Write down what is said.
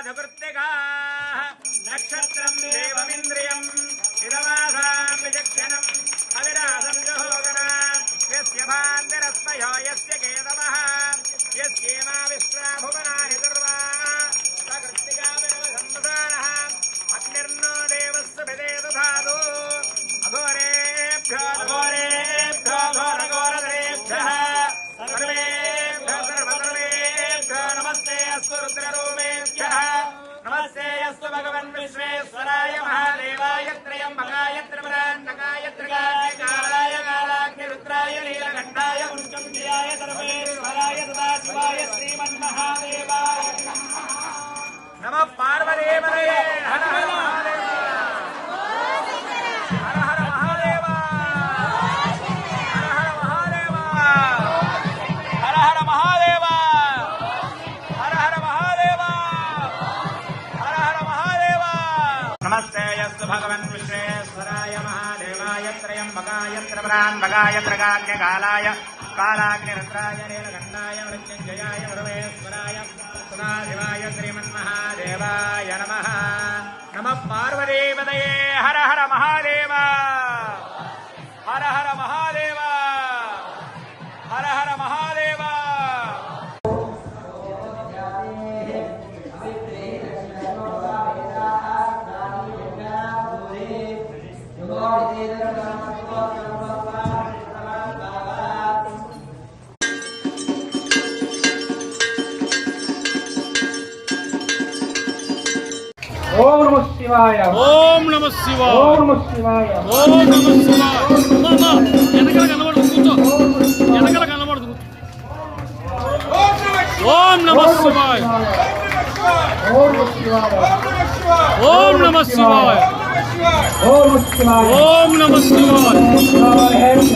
अग्निर्नपाधकृत्यगाः नक्षत्रं देवमिन्द्रियम् इदमासां विचक्षणम् अविरासं जुहोदना यस्य भान्तिरस्मयो यस्य केतवः यस्येमा विश्वा भुवनानि सर्वा सकृत्तिकाविरवसंवदानः अग्निर्नो देवस्य विदेतु धातु अघोरेभ्यो अघोरेभ्यो घोरघोरधरेभ्यः सर्वेभ्यः सर्वसर्वेभ्यो नमस्ते अस्तु रुद्ररूपेभ्यः नमस्ते अस्तु भगवन् विश्वेश्वराय महादेवाय त्र्यम्बकाय त्रिपुरान्तकाय त्रिकालाय कालाग्निरुद्राय नीलकण्ठाय मुञ्चम्बियाय सर्वेश्वराय सदाशिवाय श्रीमन्महादेवाय नमः पार्वतीपतये हर हर महादेव हर हर महादेव हर हर महादेव हर हर महादेव हर हर महादेव हर हर महादेव नमस्ते यस्तु भगवन् विश्वेश्वराय महादेवाय त्र्यम्बकाय त्रिपुरान्तकाय त्रिकाग्निकालाय कालाग्निरुद्राय नीलकण्ठाय मृत्युञ्जयाय सर्वेश्वराय सदाशिवाय श्रीमन्महादेवाय नमः नमः पार्वतीपतये हर हर महादेव हर हर महादेव हर हर महादेव ఓం నమః శివాయ ఓం నమః శివాయ ఓం నమః శివాయ ఓం నమః శివాయ వెనకల కనబడదు కూర్చో వెనకల కనబడదు ఓం నమః శివాయ ఓం నమః శివాయ ఓం నమః శివాయ ఓం నమః శివాయ ఓం నమః శివాయ ఓం నమః శివాయ